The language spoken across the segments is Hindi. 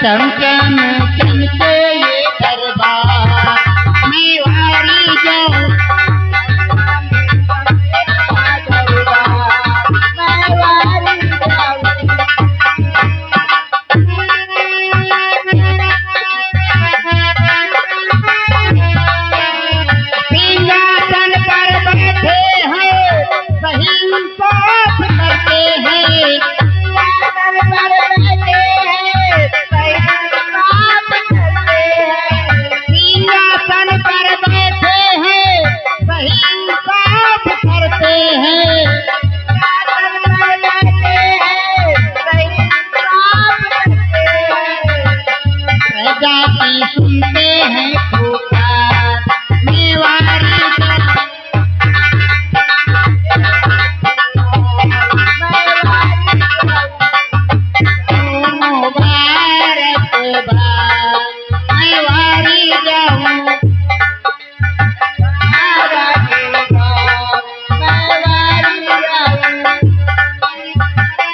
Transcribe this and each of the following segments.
चमचम चमके ये दरबार मैं वारी जाऊं सुनते हैं पुकार मेवारी मेवारी जाऊं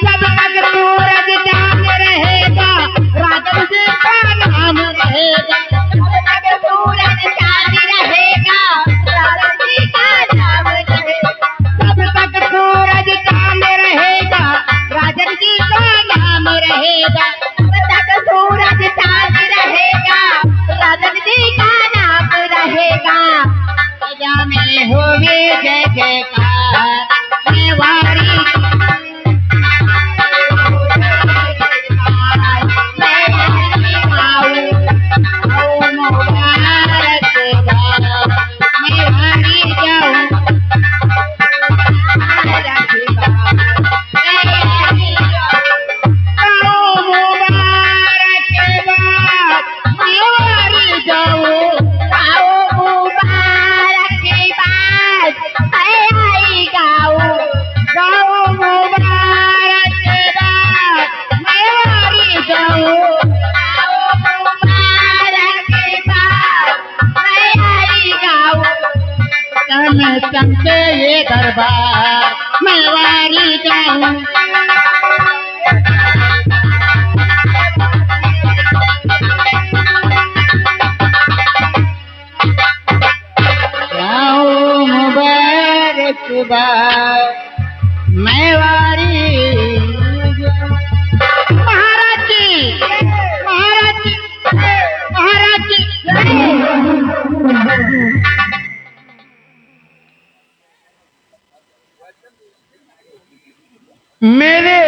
जब तक सूरज चांद रहेगा राघव जी का नाम रहेगा सूरज चांद रहेगा राघव जी का नाम रहेगा जब तक सूरज चांद रहेगा राजन जी का नाम रहेगा जब तक सूरज चांद रहेगा राजन जी का नाम रहेगा सजा में होवे जय जयकार मेवारी चमके ये दरबार मैं वारी जाऊं जाऊं मुबारकबाद मैं वारी महाराज जी महाराज जी महाराज जी मेरे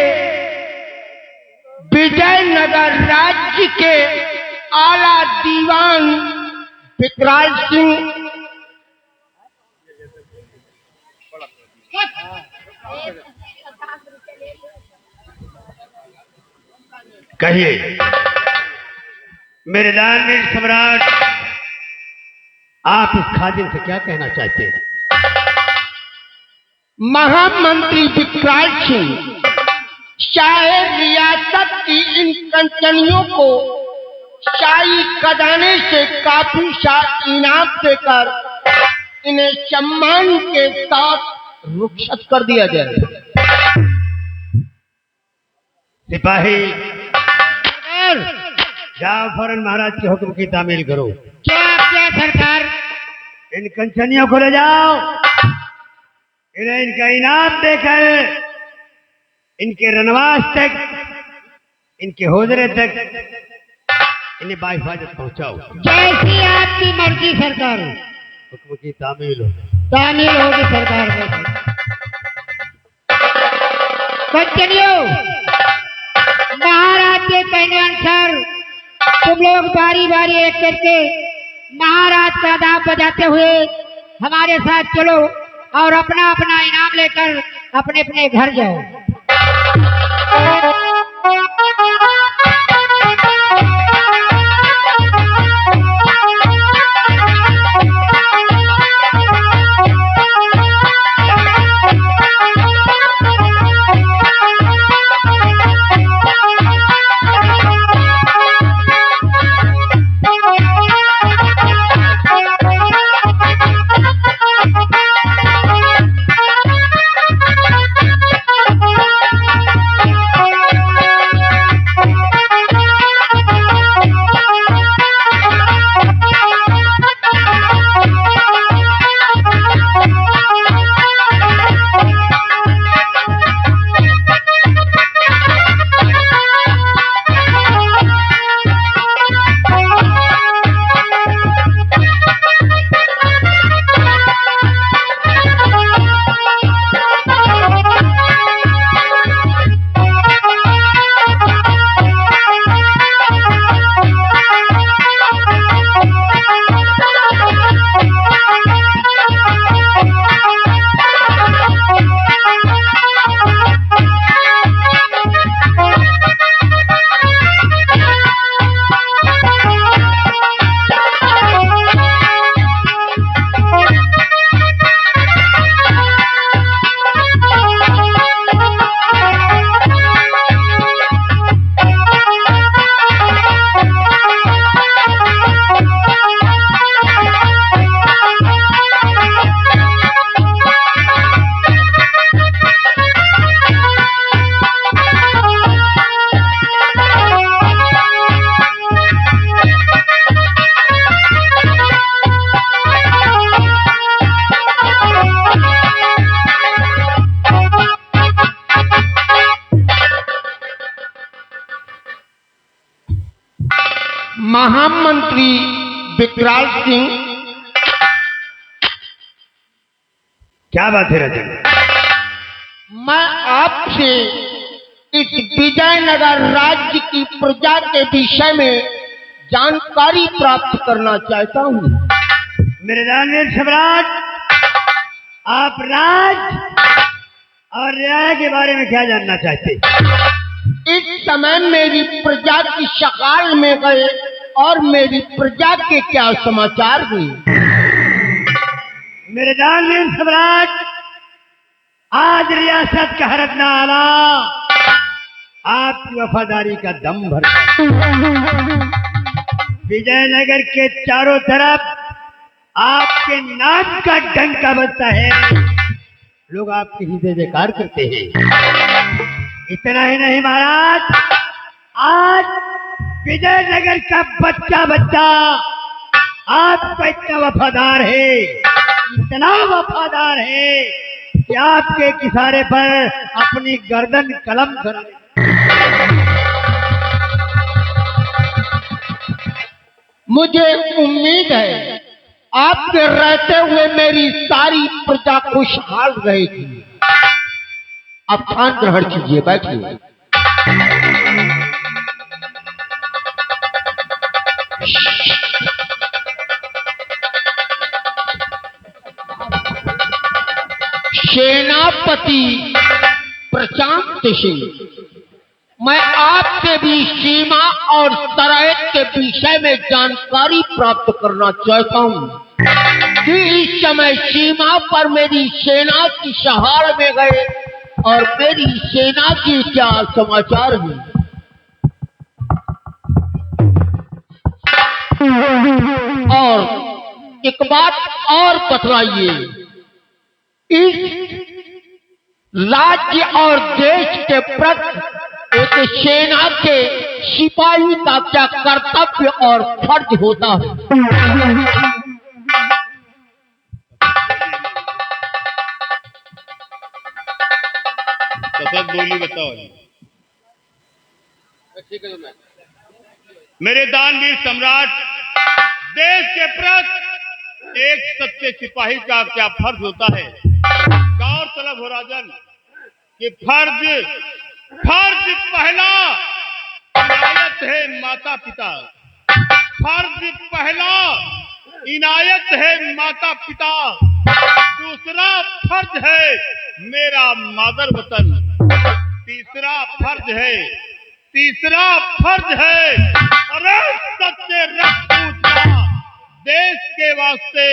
विजयनगर राज्य के आला दीवान विकराल सिंह कहिए मेरे दानवीर सम्राट, आप इस खादिम से क्या कहना चाहते हैं? महामंत्री विकराल सिंह शायर रियासत की इन कंचनियों को शाही खजाने से काफी इनाम देकर इन्हें सम्मान के साथ रुखसत कर दिया जाए। सिपाही जाओ फौरन महाराज के हुक्म की तामील करो। क्या सरकार? इन कंचनियों को ले जाओ, इन्हें इनका इनाम देकर इनके रनवास तक, इनके होजरे तक इन्हें बाहिफाजत पहुंचाओ। जैसी आपकी मर्जी सरकार। हुक्म की तामील हो। तामील होगी सरकार। कंचनियों, महाराज के कहने अनुसार तुम लोग बारी बारी एक करके महाराज का दाम बजाते हुए हमारे साथ चलो और अपना अपना इनाम लेकर अपने अपने घर जाओ। महामंत्री विकराल सिंह, क्या बात है राजन? मैं आपसे इस विजयनगर राज्य की प्रजा के विषय में जानकारी प्राप्त करना चाहता हूँ। मेरे दानवीर सम्राट, आप राज और न्याय के बारे में क्या जानना चाहते? इस समय मेरी प्रजा की सकाल में गए और मेरी प्रजा के क्या समाचार हुए? मेरे दानवीर सम्राट, आज रियासत का हरदना आला आपकी वफादारी का दम भरता है। विजयनगर के चारों तरफ आपके नाम का डंका बजता है, लोग आपके हृदय जयकार करते हैं। इतना ही नहीं महाराज, आज विजयनगर का बच्चा बच्चा आपका इतना वफादार है, इतना वफादार है कि आपके इशारे पर अपनी गर्दन कलम कर। मुझे उम्मीद है आपके रहते हुए मेरी सारी प्रजा खुशहाल रहेगी। आप खान ग्रहण कीजिए, बैठिए। सेनापति प्रशांत सिंह, मैं आपसे भी सीमा और शराइत के विषय में जानकारी प्राप्त करना चाहता हूँ कि इस समय सीमा पर मेरी सेना की सहार में गए और मेरी सेना की क्या समाचार हुए? और एक बात और बतलाइए, इस राज्य और देश के प्रति एक सेना के सिपाही का क्या कर्तव्य और फर्ज होता है? सब बोली बताओ। मेरे दानवीर सम्राट, देश के प्रति एक सच्चे सिपाही का क्या फर्ज होता है? गौरतलब हो राजन कि फर्ज पहला इनायत है माता पिता। फर्ज पहला इनायत है माता पिता, दूसरा फर्ज है मेरा मादर वतन, तीसरा फर्ज है अरे सच्चे रक्त का देश के वास्ते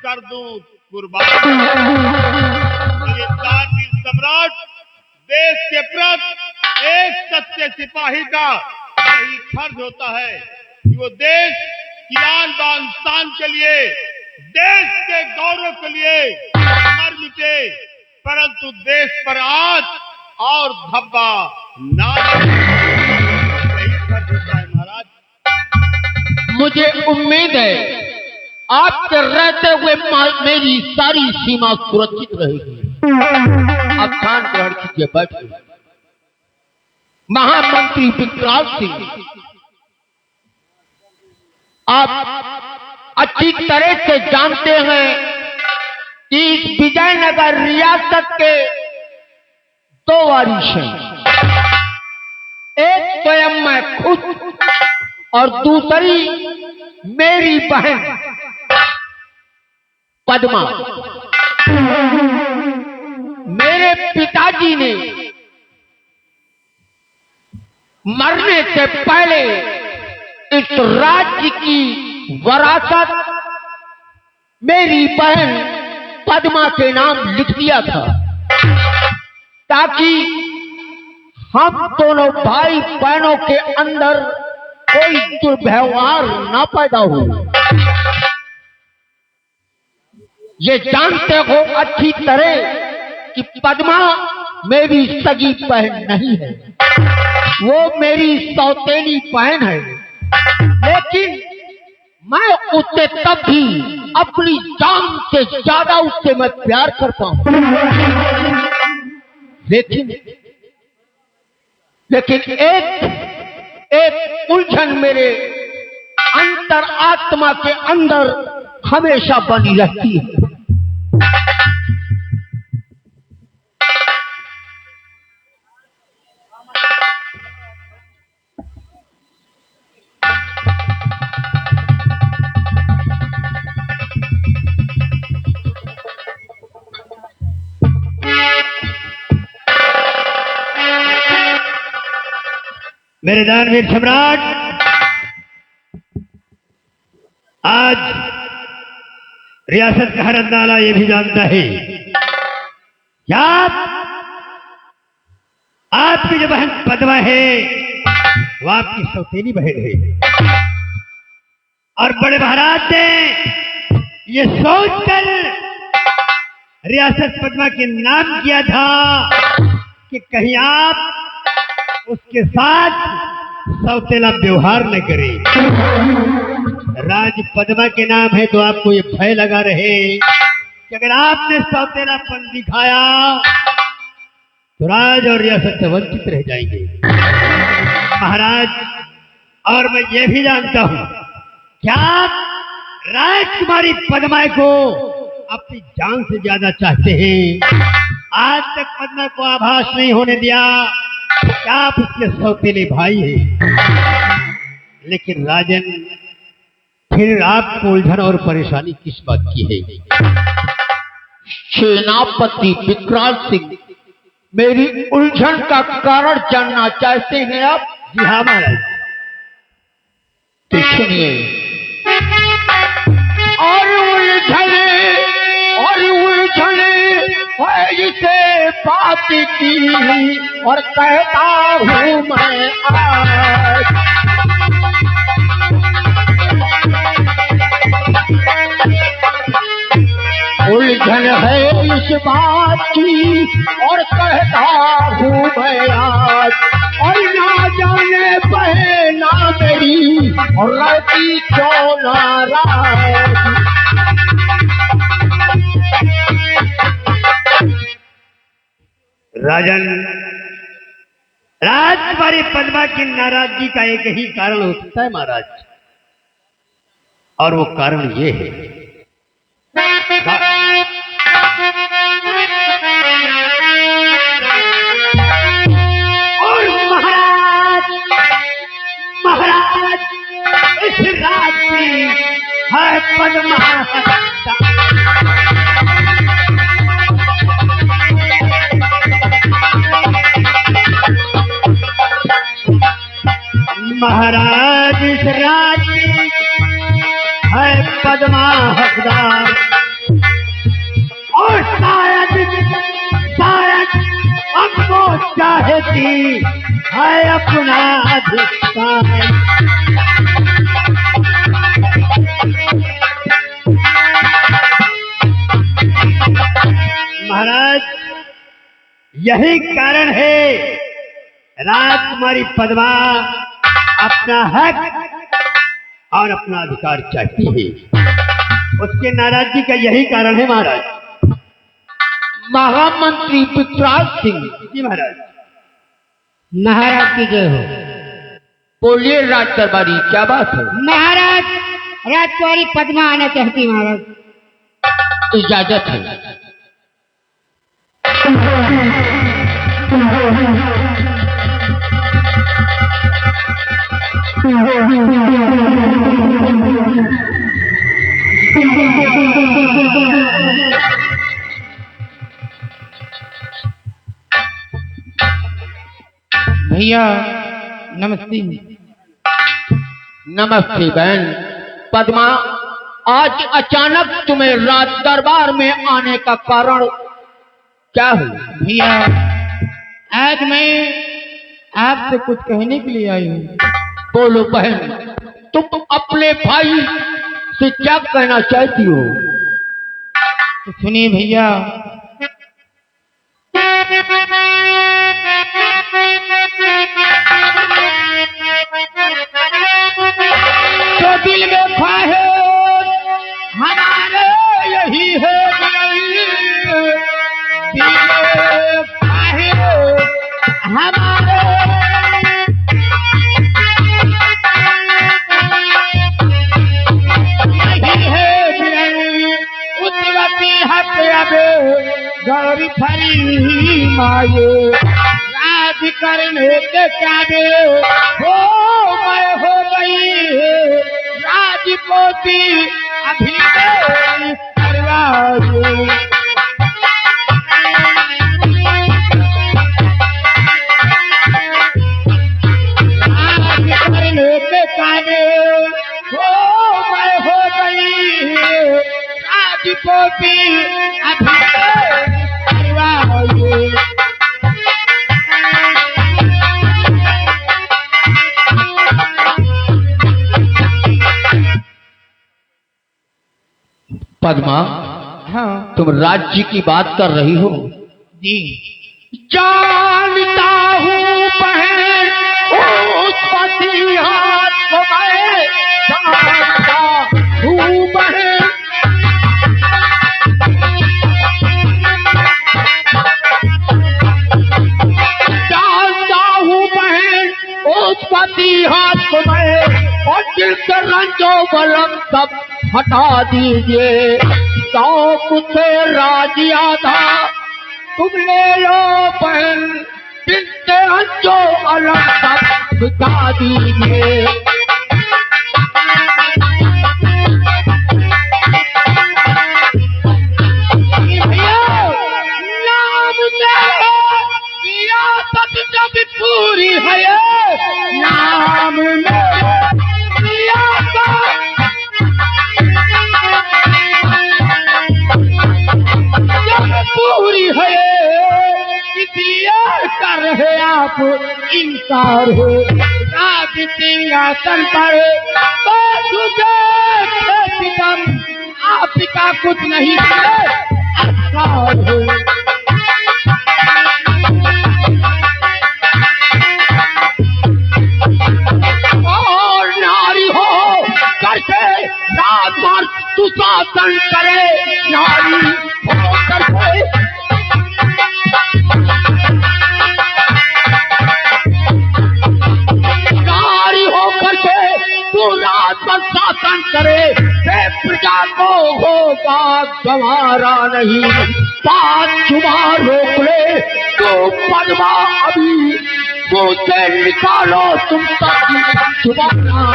कर दूं कुर्बान। मेरे दानवीर सम्राट, देश के प्रति एक सच्चे सिपाही का यही फर्ज होता है कि वो देश की आन बान शान के लिए, देश के गौरव के लिए मर मिटे, परंतु देश पर आज और धब्बा ना यही फर्ज होता है महाराज। मुझे उम्मीद है आपके रहते हुए मेरी सारी सीमा सुरक्षित रहेगी। आप खान ग्रहण कीजिए, बैठिए। महामंत्री विकराल सिंह, आप अच्छी तरह से जानते हैं कि इस विजयनगर रियासत के दो वारिस हैं, एक स्वयं मैं खुद और दूसरी मेरी बहन पद्मा। मेरे पिताजी ने मरने से पहले इस राज्य की वरासत मेरी बहन पद्मा के नाम लिख दिया था, ताकि हम दोनों भाई बहनों के अंदर कोई दुर्व्यवहार ना पैदा हो। ये जानते हो अच्छी तरह कि पद्मा मेरी सगी बहन नहीं है, वो मेरी सौतेली बहन है, लेकिन मैं उससे तब भी अपनी जान से ज्यादा उससे मैं प्यार करता हूं। लेकिन एक उलझन मेरे अंतरात्मा के अंदर हमेशा बनी रहती है। मेरे दानवीर सम्राट, आज रियासत का हर अंदाला ये भी जानता है कि आपकी जो बहन पद्मा है वो आपकी सौतेली बहन है, और बड़े महाराज ने ये सोचकर रियासत पद्मा के नाम किया था कि कहीं आप उसके साथ सौतेला व्यवहार न करें। राज पद्मा के नाम है तो आपको ये भय लगा रहे कि अगर आपने सौतेलापन दिखाया तो राज और रियासत से वंचित रह जाएंगे। महाराज, और मैं ये भी जानता हूं कि आप राजकुमारी पद्मा को अपनी जान से ज्यादा चाहते हैं। आज तक पद्मा को आभास नहीं होने दिया कि आप उसके सौतेले भाई हैं। लेकिन राजन, फिर आपको उलझन और परेशानी किस बात की है? सेनापति विकराल सिंह, मेरी उलझन का कारण जानना चाहते हैं आप? जी हाँ महाराज। तो सुनिए। और उलझने है इसे बात की, और कहता हूँ मैं आज, उलझन है इस बात की, और कहता हूँ मैं आज, और ना जाने बहना मेरी और रहती क्यों नाराज। राजन, राजकुमारी पद्मा की नाराजगी का एक ही कारण हो सकता है महाराज, और वो कारण ये है और महाराज इस रात की है पद्मा महाराज इस रात की है पद्मा हकदार, और शायद हमको चाहती है अपना अधिकार। महाराज, यही कारण है राजकुमारी पद्मा अपना हक और अपना अधिकार चाहती है। उसके नाराजगी का यही कारण है महाराज। महामंत्री विकराल सिंह। जी महाराज। महाराज की जय हो। बोलिए राज दरबारी, क्या बात है? महाराज, राजकुमारी पद्मा आना चाहती महाराज। इजाजत है। भैया नमस्ते। नमस्ते बहन पद्मा, आज अचानक तुम्हें राज दरबार में आने का कारण क्या है? भैया, आज मैं आपसे कुछ कहने के लिए आई हूँ। बोलो बहन, तुम अपने भाई से क्या कहना चाहती हो? तो सुनिए भैया, तो दिल में ख्वाहिश हमारे यही है, दिल में ख्वाहिश हमारे लेके क्या दे हो मैं हो गई राजपूती अभी मेरी परवाह लेके काने हो मैं हो गई राजपूती अभी परवाह पद्मा। हाँ तुम राज्य की बात कर रही हो जी। जानता हूँ बहन उस पति हाथ को मैं जानता हूँ बहन जानता हूँ बहन उस पति हाथ को मैं और दिल से रंजो बलम सब हटा दीजिए शौक से राजिया था तुम ले लो बहन दिल से रंजो बलम सब हटा दीजिए नाम मेरा रियासत जब पूरी है नाम मेरा रियासत पूरी है इसलिए कर रहे आप इनकार हो राज सिंहासन पर आपका कुछ नहीं अहंकार हो और नारी हो करके रात भर सुशासन करे नारी हो करके नारी हो करके तू रात भर शासन करे प्रजा को होगा गंवारा नहीं बात छुपा रोक ले तो पद्मा अभी मुझसे निकालो तुम तक छुपाना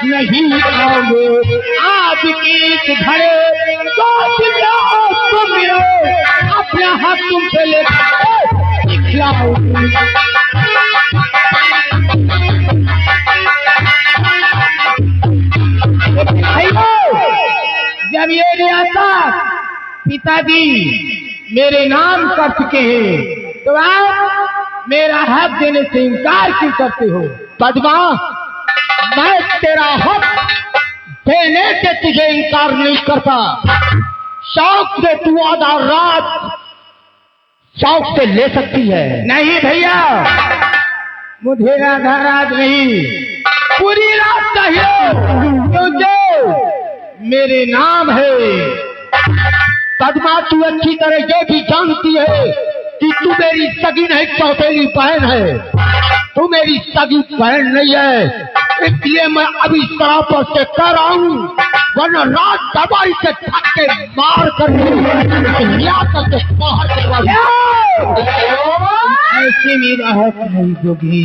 नहीं आओगे आज की घरे तो तुम मिलो अपना हाथ तुमसे लेकर दिखलाओ जब ये रियासत पिताजी मेरे नाम कर चुके हैं तो आप मेरा हक देने से इनकार क्यों करते हो पद्मा मैं तेरा हक देने से तुझे इनकार नहीं करता शौक से तू आधा रात शौक से ले सकती है नहीं भैया मुझे आधा रात नहीं पूरी रात चाहिए क्योंकि मेरे नाम है पद्मा तू अच्छी तरह ये भी जानती है कि तू मेरी सगी नहीं चौथेली बहन है तू मेरी सगी बहन नहीं है इसलिए मैं अभी सरापर से कर रहा हूँ वरना रात दवाई से थक के मार कर करके बाहर करवा ऐसी मेरा है नहीं जोगी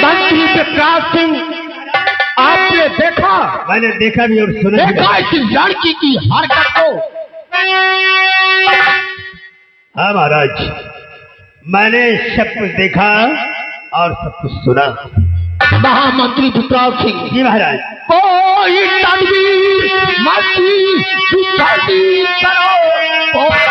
मंत्री प्रकाश सिंह आपने देखा मैंने देखा भी और सुना भी देखा इस लड़की की हरकत को हाँ महाराज मैंने सब कुछ देखा और सब कुछ सुना महामंत्री विक्रांत सिंह जी महाराज कोई तदबीर मंत्री करो कोई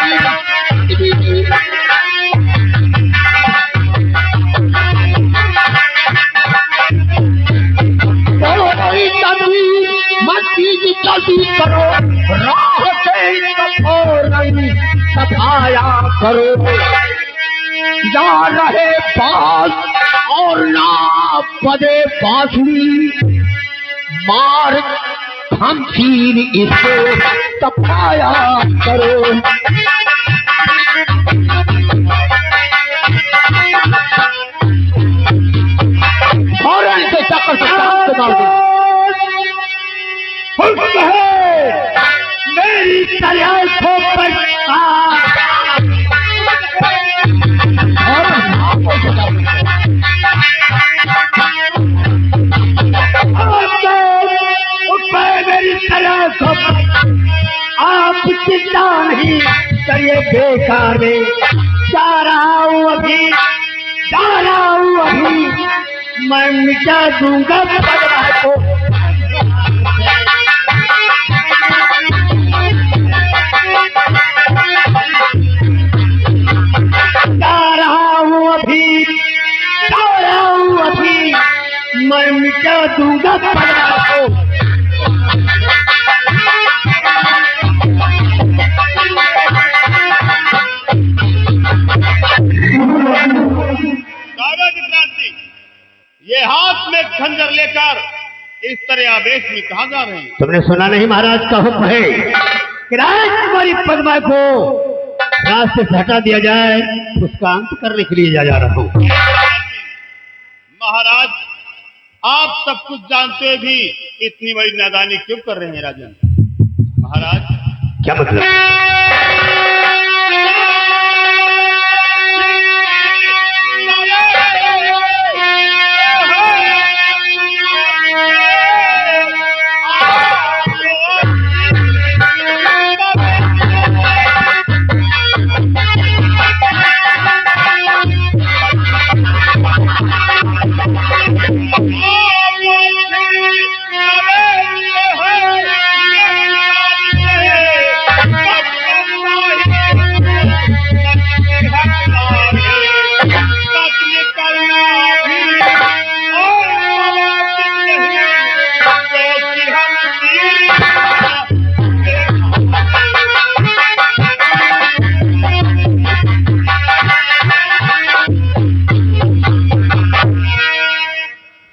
सफाया करो, या रहे बास और ना बजे बांसुरी, मार खमचीर इसको सफाया करो। फौरन से चक्कर से चांद मार दो। हुक्म है मेरी तलवार पर मेरी तलवार आप चिंता नहीं करिए बेकार में, जा रहा हूँ अभी, जा रहा हूँ अभी, मैं मिटा दूंगा बदला को। जा रहा हूँ अभी, जा रहा हूँ अभी, मैं मिटा दूंगा बदला को। ये हाथ में खंजर लेकर इस तरह आवेश में कहाँ जा रहे हैं? तुमने सुना नहीं महाराज का हुक्म है कि राजकुमारी पद्मा को रास्ते से हटा दिया जाए, उसका अंत करने के लिए जा रहा हूँ। महाराज, आप सब कुछ जानते हुए भी इतनी बड़ी नादानी क्यों कर रहे हैं राजन? महाराज, क्या मतलब?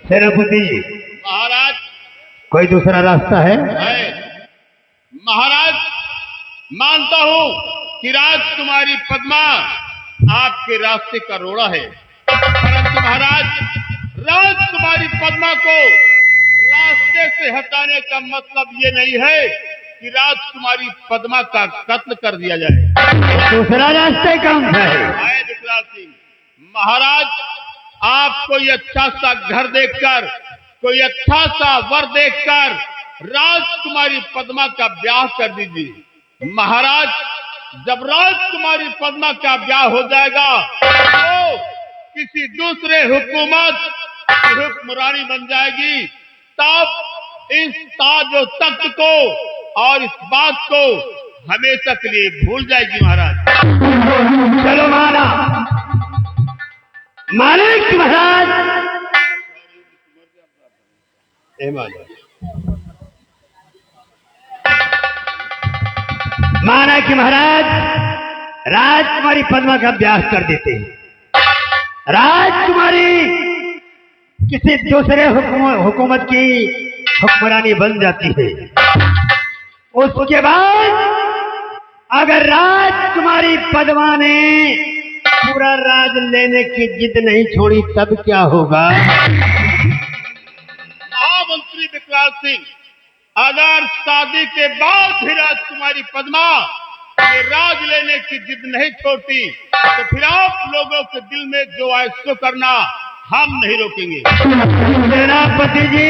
सेनापति जी, महाराज, कोई दूसरा रास्ता है? महाराज, मानता हूँ कि राजकुमारी पद्मा आपके रास्ते का रोड़ा है, परंतु महाराज, राजकुमारी पद्मा को रास्ते से हटाने का मतलब ये नहीं है कि राजकुमारी पद्मा का कत्ल कर दिया जाए। दूसरा रास्ता कौन सा है? विकराल सिंह, महाराज, आप कोई अच्छा सा घर देखकर, कोई अच्छा सा वर देखकर राजकुमारी पद्मा का ब्याह कर दीजिए। महाराज, जब राजकुमारी पद्मा का ब्याह हो जाएगा तो किसी दूसरे हुकूमत की हुक्मरानी बन जाएगी, तब इस ताज और तख्त को और इस बात को हमेशा के लिए भूल जाएगी। महाराज, चलो मालिक महाराज, माना कि महाराज राजकुमारी पद्मा का ब्याह कर देते हैं, राजकुमारी किसी दूसरे हुकूमत की हुक्मरानी बन जाती है। उसके बाद अगर राजकुमारी पद्मा ने पूरा राज लेने की जिद नहीं छोड़ी तब क्या होगा? महामंत्री विकराल सिंह, अगर शादी के बाद भी राजकुमारी पद्मा ये राज लेने की जिद नहीं छोड़ती तो फिर आप लोगों के दिल में जो आए सो करना हम नहीं रोकेंगे। सेनापति जी,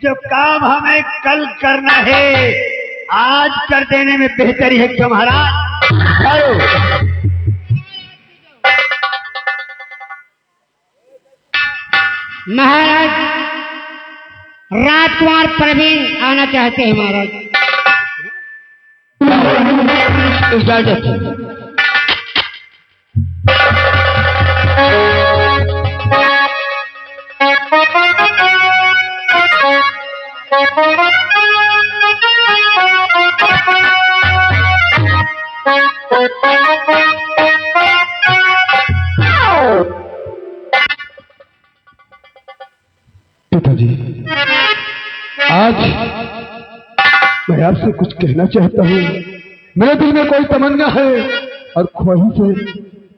जो काम हमें कल करना है आज कर देने में बेहतरी है क्यों महाराज? करो। महाराज, राजकुमार प्रवीण आना चाहते हैं महाराज। इजाजत है। पिताजी, आज मैं आपसे कुछ कहना चाहता हूँ। मेरे दिल में कोई तमन्ना है और ख्वाहिश है,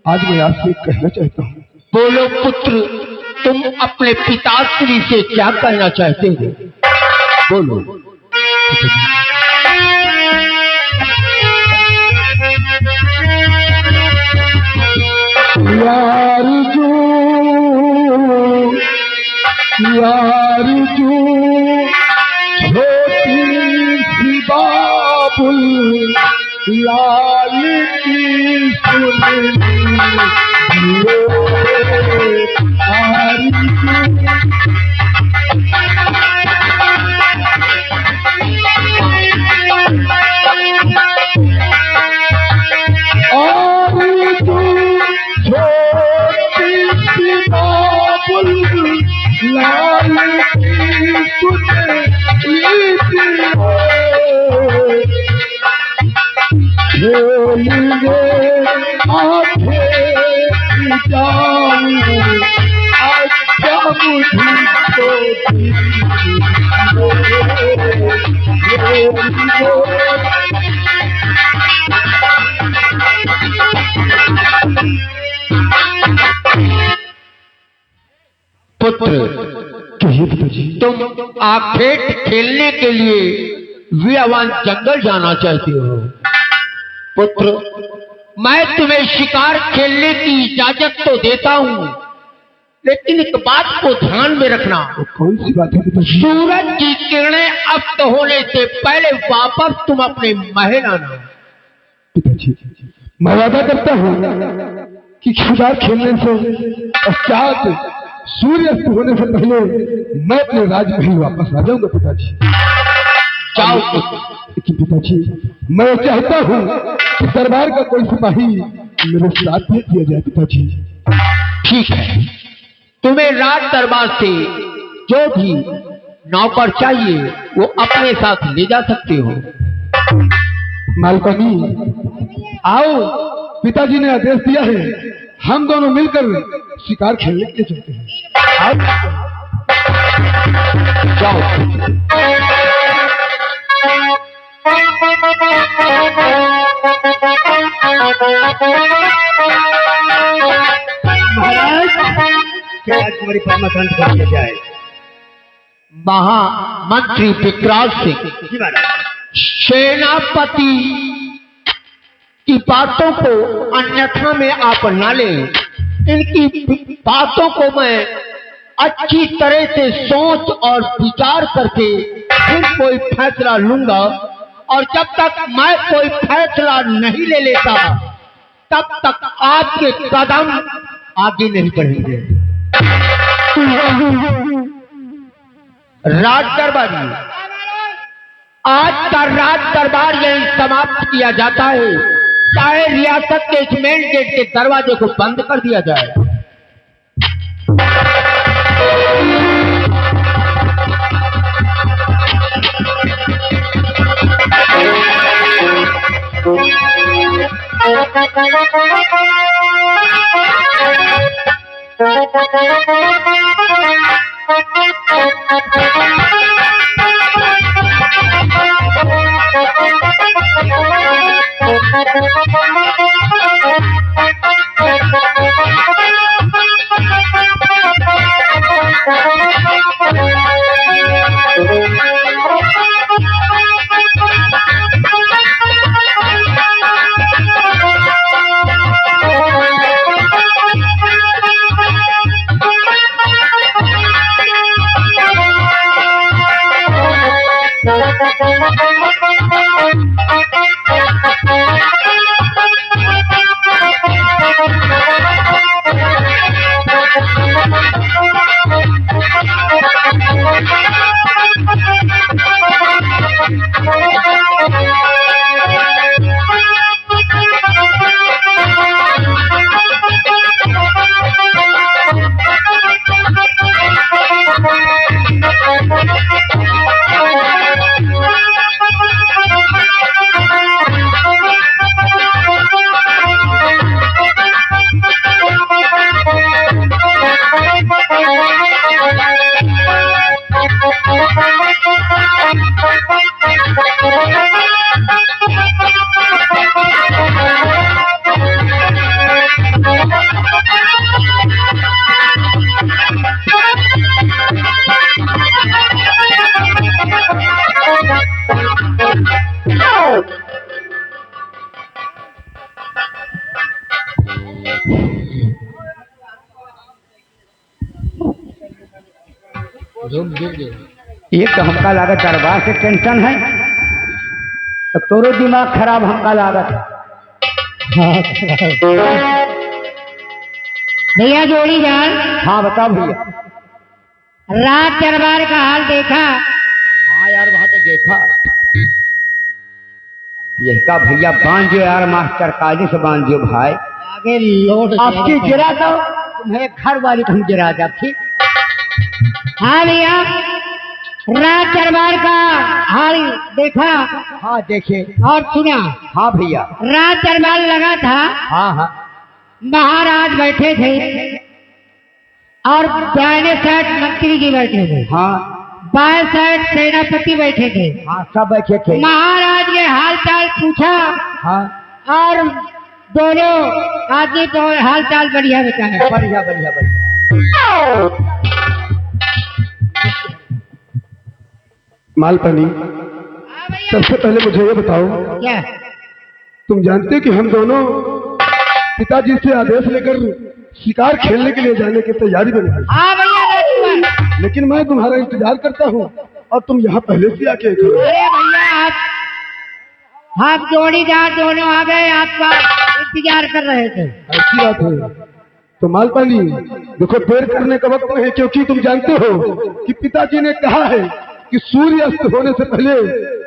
आज मैं आपसे कहना चाहता हूँ। बोलो पुत्र, तुम अपने पिताश्री से क्या कहना चाहते हो? बोलो। यार जो छोटी सी बाबुल लाल की सुन लाल की सुने खेलेंगे आंखें जाऊं अच्छा मुझको पुत्र, कहिए पिताजी। तुम आखेट खेलने के लिए वीरवान जंगल जाना चाहते हो। पुत्र, मैं तुम्हें शिकार खेलने की इजाजत तो देता हूँ, लेकिन एक बात को ध्यान में रखना। कौन सी बात है पिताजी? सूरज की किरणें अस्त होने से पहले वापस तुम अपने महल आना। पिताजी, मैं वादा करता हूँ कि शिकार खेलने से पश्चात सूर्यास्त होने से पहले मैं अपने राजमहल वापस आ जाऊंगा पिताजी। जाओ। लेकिन पिताजी, मैं चाहता हूँ कि दरबार का कोई सिपाही मेरे साथ भेज दिया जाए पिताजी। ठीक है, तुम्हें राज दरबार से जो भी नौकर चाहिए वो अपने साथ ले जा सकते हो। मालपानी, आओ, पिताजी ने आदेश दिया है, हम दोनों मिलकर शिकार खेलने के लिए चलते हैं। आओ। जाओ। महाराज, क्या आज तुम्हारी परमाकांत कर दिया जाए? महामंत्री विकराल सिंह जी महाराज। सेनापति की बातों को अन्यथा में आप न लें। इनकी बातों को मैं अच्छी तरह से सोच और विचार करके फिर कोई फैसला लूंगा, और जब तक मैं कोई फैसला नहीं ले लेता तब तक आपके कदम आगे नहीं बढ़ेंगे। राज दरबारी, आज का राज दरबार यही समाप्त किया जाता है, चाहे रियासत के इस मेन गेट के दरवाजे को बंद कर दिया जाए। एक तो हमका लागत दरबार से टेंशन है, तो तोरो दिमाग खराब हमका लागत है। भैया जोड़ी जान, हाँ बताओ भैया। राज दरबार का हाल देखा? हाँ यार वहाँ तो देखा। यही का भैया बांधियो यार, मास्टर काजी से बांधियो भाई। आगे लोड आपकी गिरा दो, तुम्हें घर वाली तुम गिरा दो, ठीक? हाँ भैया, राज दरबार का हाल देखा हाँ देखे। और सुना? हाँ भैया। राज दरबार लगा था, हाँ हाँ महाराज बैठे थे और दाहिने साइड मंत्री जी बैठे थे, हाँ बाएं साइड सेनापति बैठे थे। हाँ सब बैठे थे। महाराज ने हाल चाल पूछा हाँ और दोनों आदमी तो हाल चाल बढ़िया बताया। बढ़िया बढ़िया बढ़िया। मालपानी, हाँ भैया। सबसे पहले मुझे ये बताओ, क्या? तुम जानते कि हम दोनों पिताजी से आदेश लेकर शिकार खेलने के लिए जाने की तैयारी में हैं। हाँ भैया राजकुमार। लेकिन मैं तुम्हारा इंतजार करता हूँ और तुम यहाँ पहले से आके खड़े हो। अरे भैया, आप जोड़ीदार दोनों आ गए, आपका इंतजार कर रहे थे। ऐसी बात है तो मालपानी देखो, देर करने का वक्त नहीं, क्योंकि तुम जानते हो कि पिताजी ने कहा है कि सूर्य अस्त होने से पहले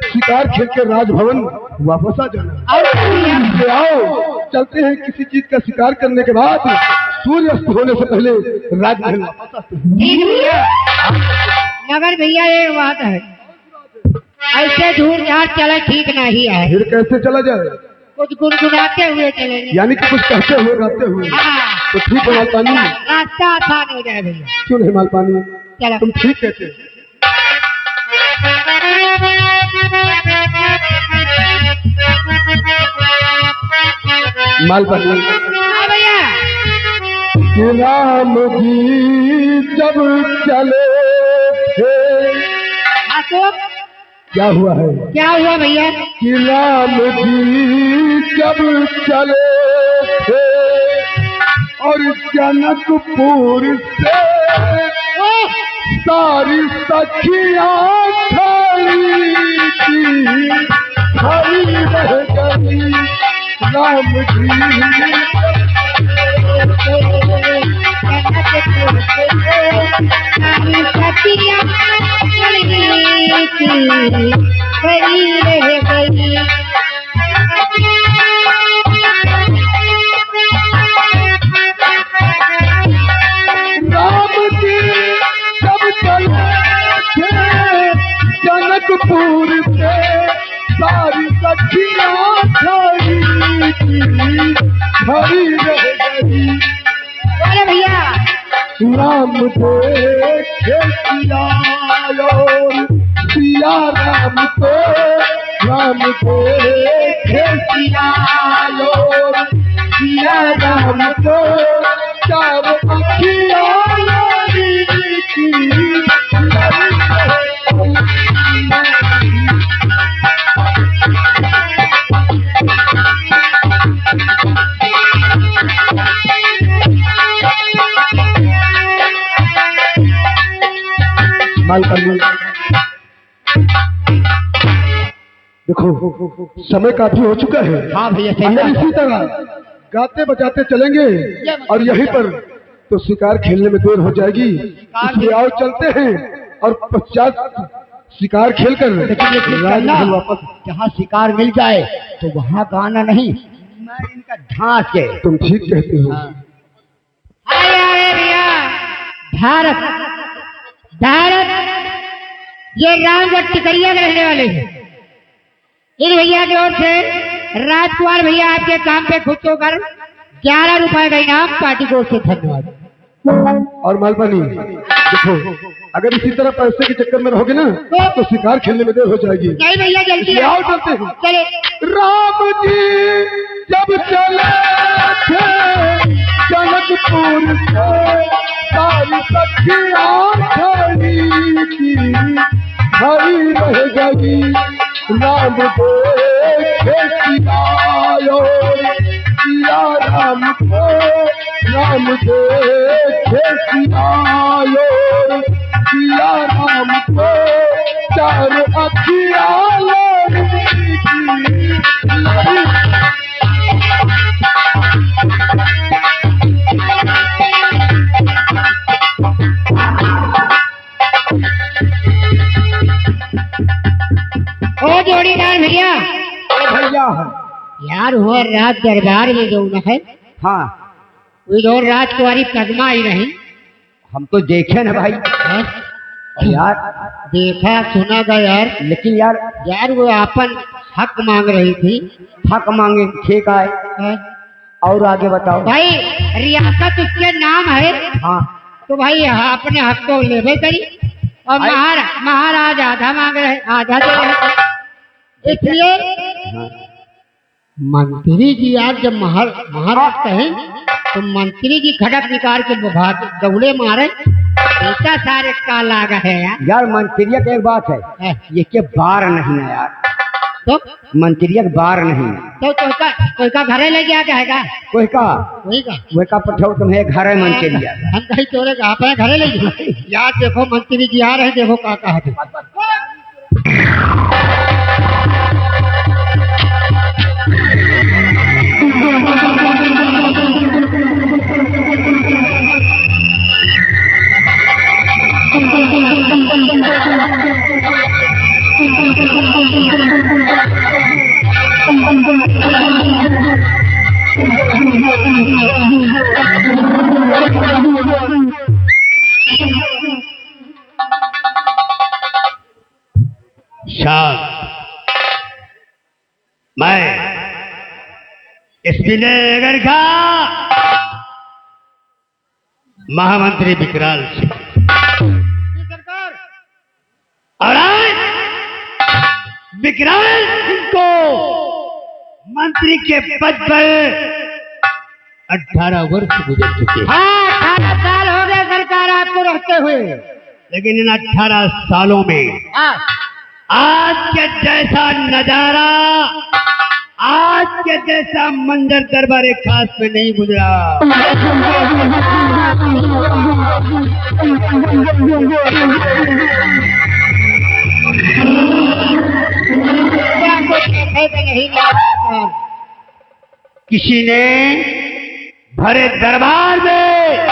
शिकार खेल के राजभवन वापस आ जाना। और भैया, इसलिए आओ चलते हैं, किसी चीज का शिकार करने के बाद सूर्य अस्त होने से पहले राजमहल वापस आते हैं। ठीक भैया, मगर भैया एक बात है, ऐसे दूर जहाँ चले ठीक नहीं है, फिर कैसे चला जाए? कुछ गुनगुनाते हुए चलेंगे। यानी कि कुछ कहते हुए गाते हुए। हाँ, तो ठीक है मालपानी। रास्ता आसान हो जाए भैया। क्यों नहीं मालपानी, चलो। तुम ठीक कहते हो। मालपानी, हाँ भैया। कि राम जी जब चले थे, हाँ तो क्या हुआ है? क्या हुआ भैया? कि राम जी जब चले थे और जनकपुर से ओह, सारी सखियां खड़ी थी, खड़ी रह गई राम जी। राम जी जब चले थे जनकपुर से सारी सखियां खड़ी थी, खड़ी रह गई। बोले भैया। राम देखे सिया सिया राम को, राम देखे सिया सिया राम को, चार अखियां मालपानी, देखो समय काफी हो चुका है। हाँ भैया सही अगर बात है। इसी तरह गाते बजाते चलेंगे और यहीं पर तो शिकार खेलने में देर हो जाएगी। इसलिए आओ चलते हैं और पश्चात शिकार खेलकर राजमहल वापस। जहाँ शिकार मिल जाए तो वहाँ गाना नहीं, मैं इनका ढांस के। तुम ठीक कहते हो। अरे अरे भैया, भारत भारत ये रामगढ़ टिकरिया के रहने वाले हैं। इन भैया की ओर से राजकुमार भैया आपके काम पे खुश होकर 11 रुपए का इनाम, पार्टी को से धन्यवाद। और मालपानी देखो, अगर इसी तरह पैसे के चक्कर में रहोगे ना तो शिकार खेलने में देर हो जाएगी। नहीं भैया जल्दी इसलिए आओ चलते हैं। चले। राम जी जब चले थे जनकपुर से सारी सखियां खड़ी थी, खड़ी रह गई। राम देखे सिया सिया राम को, राम देखे सिया सिया यार हुआ राज दरबार में जो न है हाँ वो राजकुमारी पद्मा ही नहीं। हम तो देखे ना भाई। हाँ? यार देखा सुना था यार, लेकिन यार यार वो अपन हक मांग रही थी। हक मांगे ठीक है। हाँ? और आगे बताओ भाई रियासत उसके नाम है हाँ तो भाई अपने हक को लेवे करी। और महाराज आधा मांग रहे आधा दे रहे। इसलिए मंत्री जी यार जब महाराज कहें तो मंत्री जी खड़क निकाल के दौड़े मारे। ऐसा सारे का लागा है यार। यार मंत्रिया की एक बात है, ये के बार नहीं है यार। तो मंत्रिया के बार नहीं है तो कोई का घरे ले गया कहेगा कोई का वही का पठाओ तुम्हें घर है मंत्रिया। हम कहीं चोरे का अपने घरे ले गए। यार देखो मंत्री जी आ रहे हैं, देखो का है। मैं इस विजयनगर का महामंत्री विकराल सिंह और आज विकराल सिंह को मंत्री के पद पर 18 वर्ष गुजर चुके हैं। हाँ 18 साल हो गए सरकार आपको रहते हुए, लेकिन इन 18 सालों में आज के जैसा नजारा, आज के जैसा मंजर दरबार खास में नहीं गुजरा। किसी ने भरे दरबार में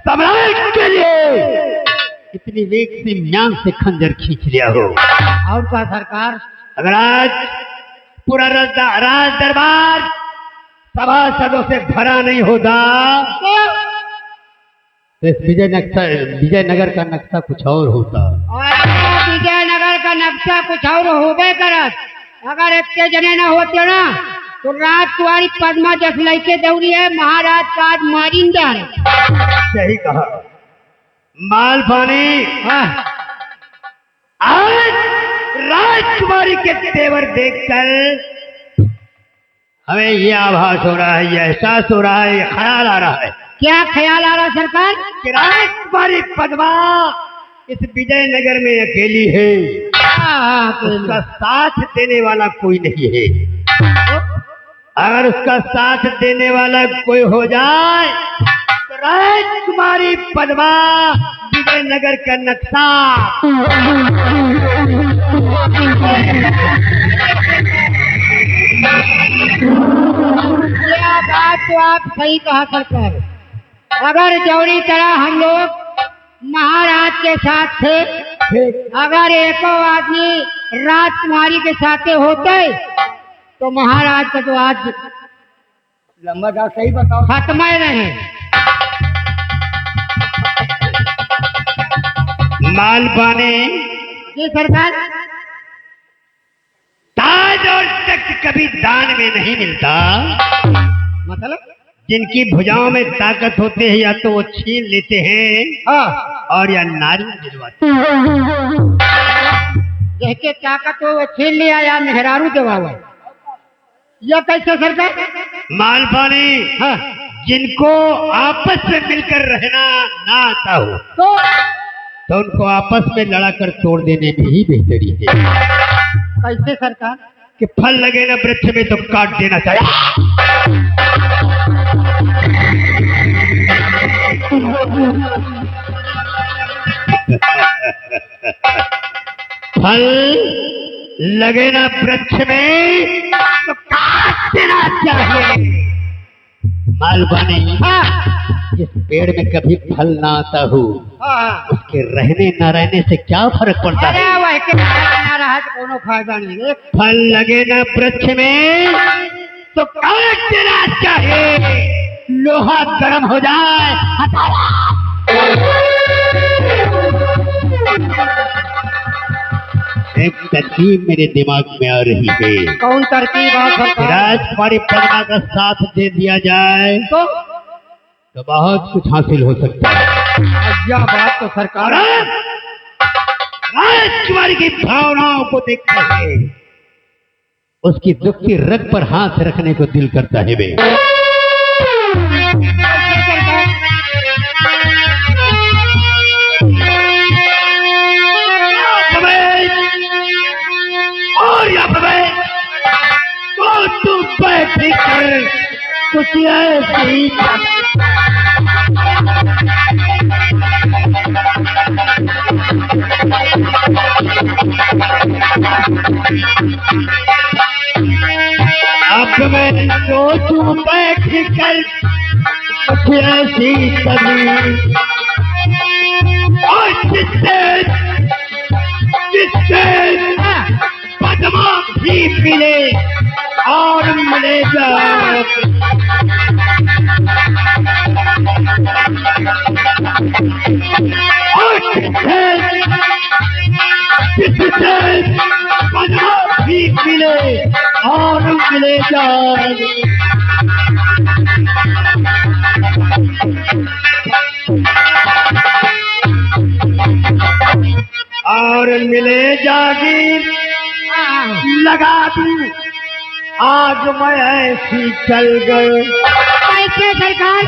सम्राट के लिए इतनी वेग से म्यान से खंजर खींच लिया हो। और का सरकार अगर आज पूरा राज दरबार सभासदों से भरा नहीं होता तो इस विजयनगर का नक्शा कुछ और होता। विजयनगर का नक्शा कुछ और होबे करत। अगर इतने जने न होते ना तो राजकुमारी पद्मा जस लैके दौड़ी है महाराज का आज मारिंदा है। सही कहा माल पानी। आज राजकुमारी के तेवर देखकर हमें ये आभास हो रहा है, ये एहसास हो रहा है, ये ख्याल आ रहा है। क्या ख्याल आ रहा है सरकार? कि राजकुमारी पद्मा इस विजयनगर में अकेली है। उसका साथ देने वाला कोई नहीं है। अगर उसका साथ देने वाला कोई हो जाए तो राजकुमारी पद्मा विजयनगर का नक्शा यह बात तो आप सही कहा सरकार। अगर जौरी तरह हम लोग महाराज के साथ थे, अगर एको आदमी राजकुमारी के साथ होते तो महाराज का तो आज लंबा जा सही बताओ खत्म ही नहीं। माल पाने जी सरकार। ताज और तख्त कभी दान में नहीं मिलता। मतलब जिनकी भुजाओं में ताकत होते हैं या तो वो छीन लेते हैं और या नारी दिलवाते हैं। जैसे ताकत हो वो छीन लिया या मेहरारू देवा हुआ, यह कैसे सरकार? माल पानी जिनको आपस में मिलकर रहना ना आता हो तो उनको आपस में लड़ाकर तोड़ देने में ही बेहतरी है। कैसे सरकार? कि फल लगे ना वृक्ष में तो काट देना चाहिए। फल लगे ना वृक्ष में तो काट देना चाहिए। मालवानी जिस पेड़ में कभी फल ना आता हो उसके रहने न रहने से क्या फर्क पड़ता है? ना रहा तो कोनो फायदा नहीं। फल लगे ना वृक्ष में तो काट देना चाहिए, लोहा गर्म हो जाए। एक तरकीब मेरे दिमाग में आ रही है। कौन तरकीब है सरकार? राजकुमारी पद्मा का साथ दे दिया जाए तो बहुत कुछ हासिल हो सकता है। यह बात तो सरकार और राजकुमारी की भावनाओं को देखते हुए उसकी दुखती रग पर हाथ रखने को दिल करता है बे। और या तो तू बैठ कर कुछ ऐसी अब मैं सोचूं बैठ कर कुछ ऐसी कभी, और जिससे पद्मा भी मिले और मिलेगा। और जिससे पद्मा भी मिले और मिलेगा। और मिले जागीर लगा दूं आज मैं ऐसी चल गई। कैसे सरकार?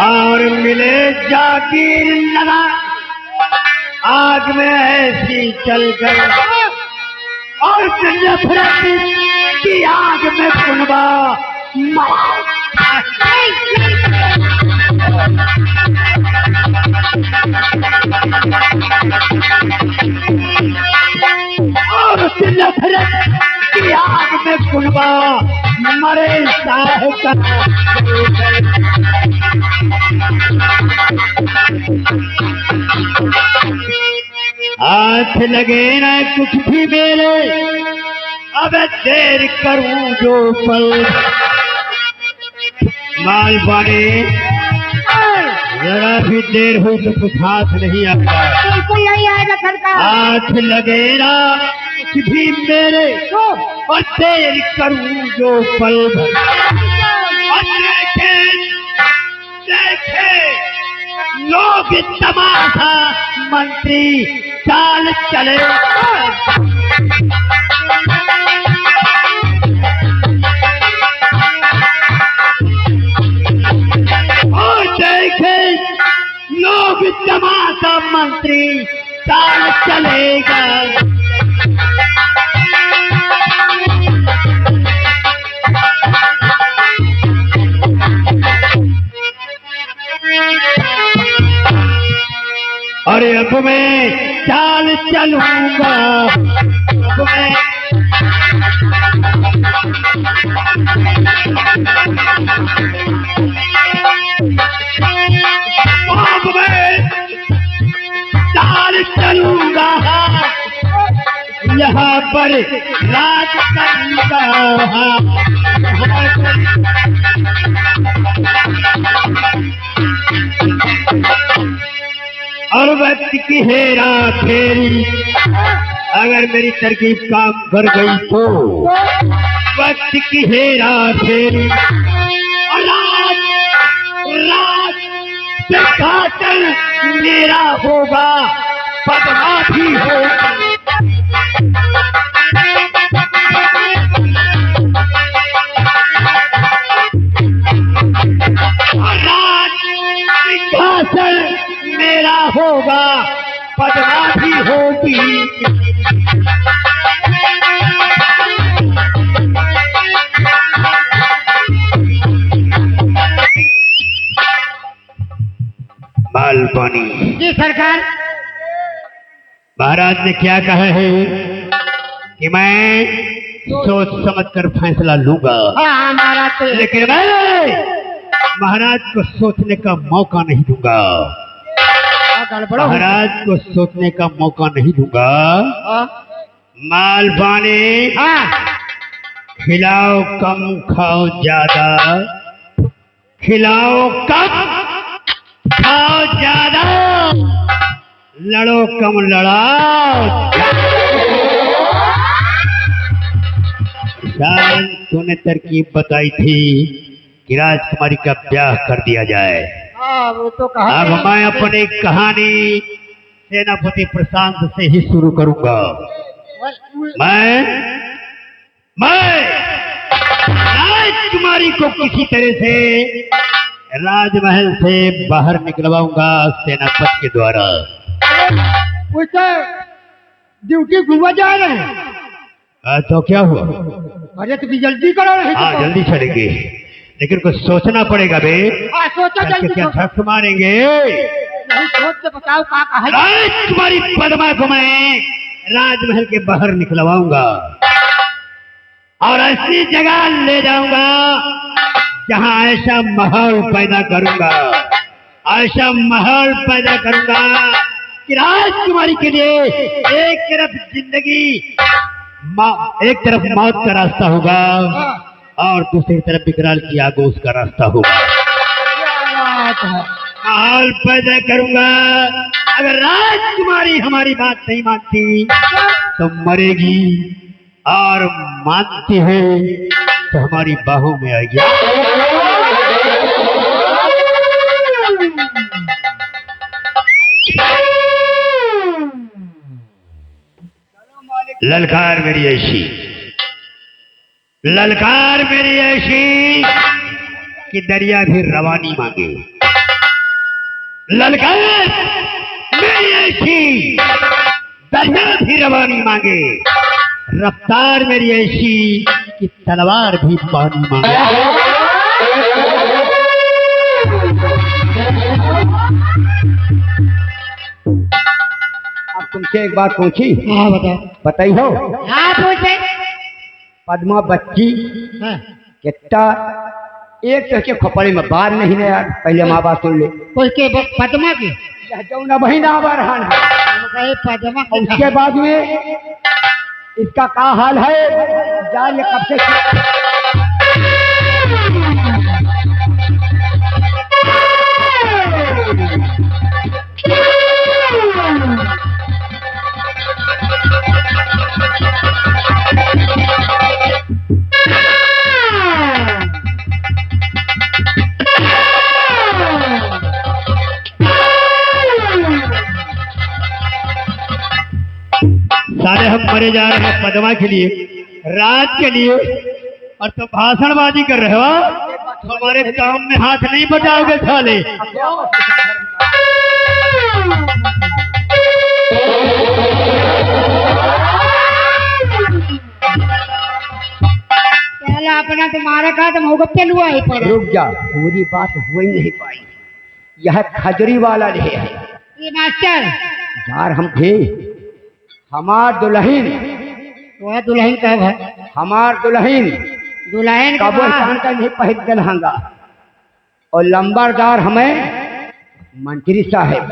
और मिले जागीर लगा आग में ऐसी चल गई, और नफरत की आग में कुनबा और नफरत की आग में कुनबा मरे साहब का। हाथ लगे ना कुछ भी मेरे, अब देर करूं जो पल। माल पाने जरा भी देर हुई तो कुछ हाथ नहीं आता। बिल्कुल नहीं आएगा सरकार। हाथ लगे ना कुछ भी मेरे, और देर करूं जो पल। और देखे लोग तमाशा, मंत्री चाल चले। और देखे लोग तमाशा, मंत्री चाल चलेगा। अरे अब मैं चाल चलूंगा, अब मैं चाल चलूंगा, यहाँ पर राज करूंगा। और वक्त की हेरा फेरी अगर मेरी तरकीब काम कर गई तो वक्त की हेरा फेरी, और राज से काटल मेरा होगा, पद्मा भी होगा। सिंहासन मेरा होगा, पद्मा भी होगी। मालपानी जी सरकार। महाराज ने क्या कहा है कि मैं सोच समझ कर फैसला लूंगा। हाँ महाराज। लेकिन मैं महाराज को सोचने का मौका नहीं दूंगा। महाराज को सोचने का मौका नहीं दूंगा। माल पानी खिलाओ कम खाओ ज्यादा, खिलाओ कम खाओ ज्यादा, लड़ो कम लड़ाओ। शायद तूने तरकीब बताई थी कि राजकुमारी का ब्याह कर दिया जाए। वो तो कहा अब मैं अपनी कहानी सेनापति प्रशांत से ही शुरू करूंगा। मैं राजकुमारी को किसी तरह से राजमहल से बाहर निकलवाऊंगा सेनापति के द्वारा। उसे ड्यूटी घुमा जा रहे हैं। तो क्या हुआ? अरे तो जल्दी करो। हाँ जल्दी चलेंगे, लेकिन कुछ सोचना पड़ेगा बे। सोचो जल्दी। क्या धक्क मारेंगे? नहीं सोच के बताओ क्या कहा। राजकुमारी पद्मा को मैं राजमहल के बाहर निकलवाऊंगा और ऐसी जगह ले जाऊंगा जहां ऐसा माहौल पैदा करूंगा, ऐसा माहौल पैदा करूंगा कि राजकुमारी के लिए एक तरफ जिंदगी, एक तरफ मौत का रास्ता होगा और दूसरी तरफ विकराल की आगोश का रास्ता होगा। माहौल पैदा करूंगा। अगर राजकुमारी हमारी बात नहीं मानती तो मरेगी, और मानती है तो हमारी बाहों में आएगी। ललकार मेरी ऐसी, ललकार मेरी ऐसी कि दरिया भी रवानी मांगे। ललकार मेरी ऐसी, दरिया भी रवानी मांगे। रफ्तार मेरी ऐसी कि तलवार भी पानी मांगे। अब तुमसे एक बात पूछी। हाँ बताओ। बताई हो? हाँ पूछे। पद्मा बच्ची कितना एक तो के खोपड़ी में बार नहीं है यार। पहले माँ बाप सुन ले। उसके पद्मा की जौना बहिना बरहन है। पद्मा उसके बाद में इसका क्या हाल है जान ले कब से। सारे हम मरे जा रहे हैं पद्मा के लिए, राज के लिए, और तुम भाषणबाजी कर रहे हो। हमारे काम में हाथ नहीं बचाओगे साले। पहला अपना तुम्हारा कहा तुम होगप्पे लुआ ही पड़ा। रुक जा, पूरी बात हो ही नहीं पाई। यह खजरी वाला नहीं है। ये मास्टर यार हम थे हमार दुल्हन। वह दुल्हन कब है? हमार दुल्हन दुल्हन का कब्रिस्तान का नहीं पहन के लहंगा, और लंबरदार हमें मंत्री साहब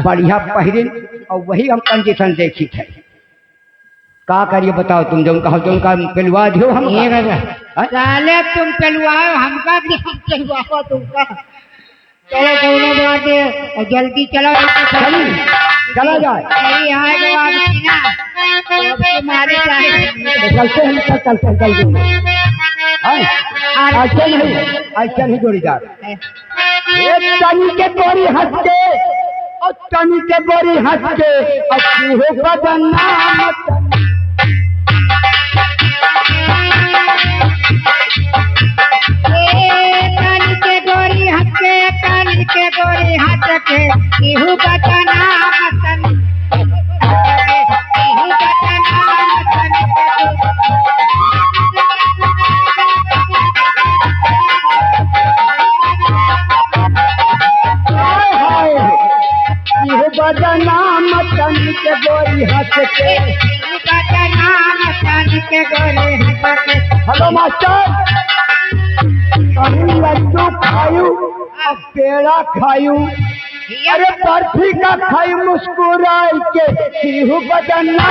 बढ़िया पहरिन, और वही हम कंडीशन देखी थे। का करिए बताओ? तुम जो कहो तुम का पिलवा दो हम। साले तुम पिलवाओ हमका भी हम पिलवाओ तुमका। चलो दोनों बात और जल्दी चलो। चला जाए। यहाँ के बाद ना तुम्हारे चलते हैं, चलते हैं जल्दी। ऐसे नहीं जोड़ीदार। टनी के गोरी हंस के, और टनी के गोरी हंस के, और चूहे का जन्ना कानी के गोरी हंस के, कानी के गोरी हंस के, इहू बचना मतन, इहू बचना मतन। इहू बचना मतन के गोरी हंस के, इहू बचना मतन के गोरी हंस के। हेलो मास्टर, कहीं लड्डू खायू और पेड़ा खायू, अरे बर्फी का खाई मुस्कुराई के, इहू बचना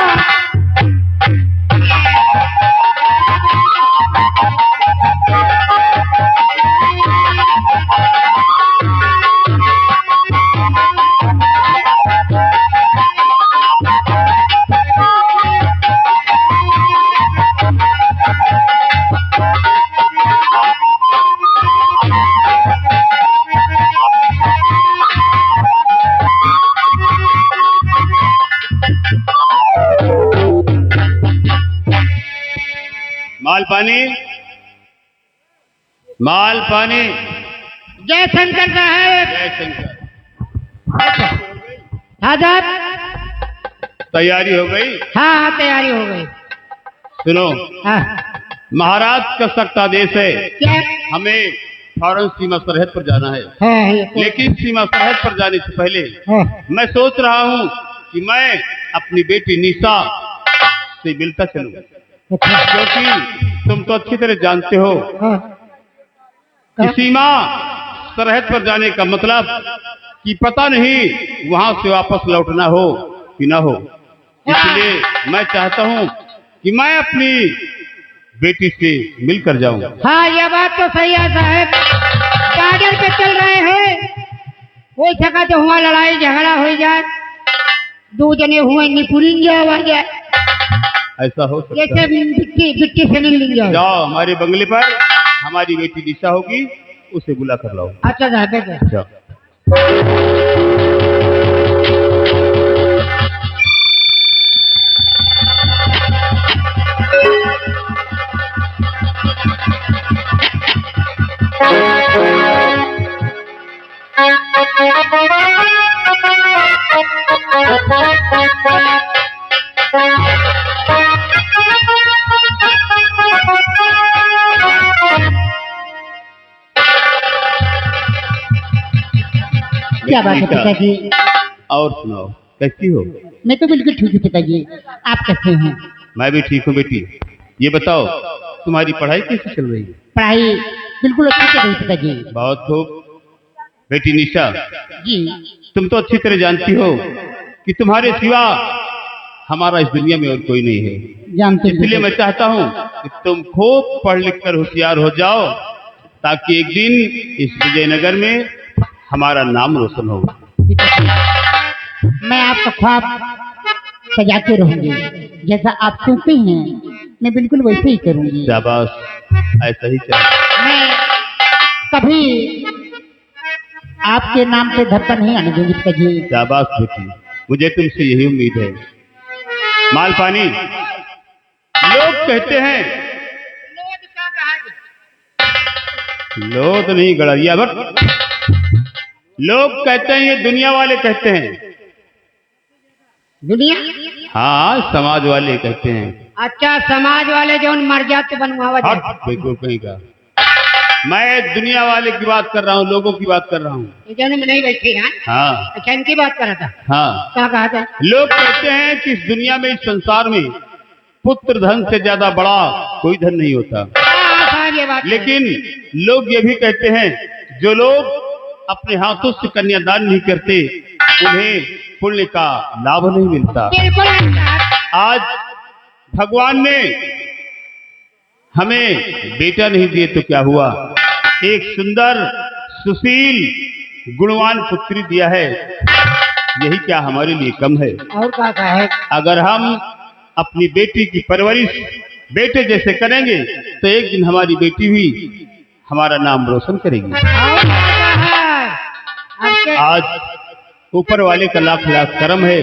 माल पानी, माल पानी। जय शंकर साहब। जय शंकर। हाँ साहब। तैयारी हो गई? हाँ हाँ तैयारी हो गई। सुनो, हाँ महाराज का सख्त आदेश है, क्या? हमें फौरन सीमा सरहद पर जाना है। हाँ ये तो- लेकिन सीमा सरहद पर जाने से पहले हाँ, मैं सोच रहा हूँ कि मैं अपनी बेटी निशा से मिलता चलूं, अच्छा, क्योंकि तुम तो अच्छी तरह जानते हो हाँ, कि सीमा सरहद पर जाने का मतलब कि पता नहीं वहां से वापस लौटना हो कि ना हो। इसलिए मैं चाहता हूँ कि मैं अपनी बेटी से मिलकर जाऊं। हाँ ये बात तो सही है साहब। गार्डन पे चल रहे हैं, हो सका तो हुआ लड़ाई झगड़ा हो जाए, दो जने हुए निपुरिंग आ जाए, ऐसा हो सकता जैसे है। बिट्टी बिट्टी से मिल जाए। जाओ, हमारे बंगले पर हमारी बेटी निशा होगी, उसे बुला कर लाओ। अच्छा साहब अच्छा। जाओ। क्या बात है पिताजी? और सुनाओ, कैसी हो? मैं तो बिल्कुल ठीक हूँ पिताजी, आप कैसे हैं? मैं भी ठीक हूँ बेटी। ये बताओ, तुम्हारी पढ़ाई कैसी चल रही है? पढ़ाई बिल्कुल अच्छी चल रही पिताजी। बहुत खूब। बेटी निशा, जी तुम तो अच्छी तरह जानती हो कि तुम्हारे सिवा हमारा इस दुनिया में और कोई नहीं है। जानते हैं इसलिए मैं चाहता हूँ कि तुम खूब पढ़ लिख कर होशियार हो जाओ, ताकि एक दिन इस विजयनगर में हमारा नाम रोशन हो। पिताजी। मैं आपका ख्वाब सजाते रहूंगी, जैसा आप सोचते हैं मैं बिल्कुल वैसे ही करूंगी। शाबाश, ऐसा ही चल। मैं कभी आपके नाम पे धक्का नहीं आने दूंगी पिताजी। शाबाश बेटी, मुझे तुमसे यही उम्मीद है। माल पानी, लोग कहते हैं, लोग नहीं गड़रिया बट लोग कहते हैं, ये दुनिया वाले कहते हैं। दुनिया? हाँ, समाज वाले कहते हैं। अच्छा समाज वाले जो मर जाते बनवावा हट बेवकूफ कहीं का। मैं दुनिया वाले की बात कर रहा हूँ, लोगों की बात कर रहा हूँ। में नहीं बैठे हैं। हाँ अच्छा इनकी बात कर रहा था। हाँ, क्या कहा था? लोग कहते हैं कि इस दुनिया में, इस संसार में पुत्र धन से ज्यादा बड़ा कोई धन नहीं होता। हाँ, साहब ये बात। लेकिन लोग ये भी कहते हैं, जो लोग अपने हाथों से कन्यादान नहीं करते, उन्हें पुण्य का लाभ नहीं मिलता। बिल्कुल नहीं साहब। आज भगवान ने हमें बेटा नहीं दिए तो क्या हुआ, एक सुंदर सुशील गुणवान पुत्री दिया है। यही क्या हमारे लिए कम है? और क्या साहब? अगर हम अपनी बेटी की परवरिश बेटे जैसे करेंगे तो एक दिन हमारी बेटी भी हमारा नाम रोशन करेगी। और क्या साहब? आपके आज ऊपर वाले का लाख लाख करम है।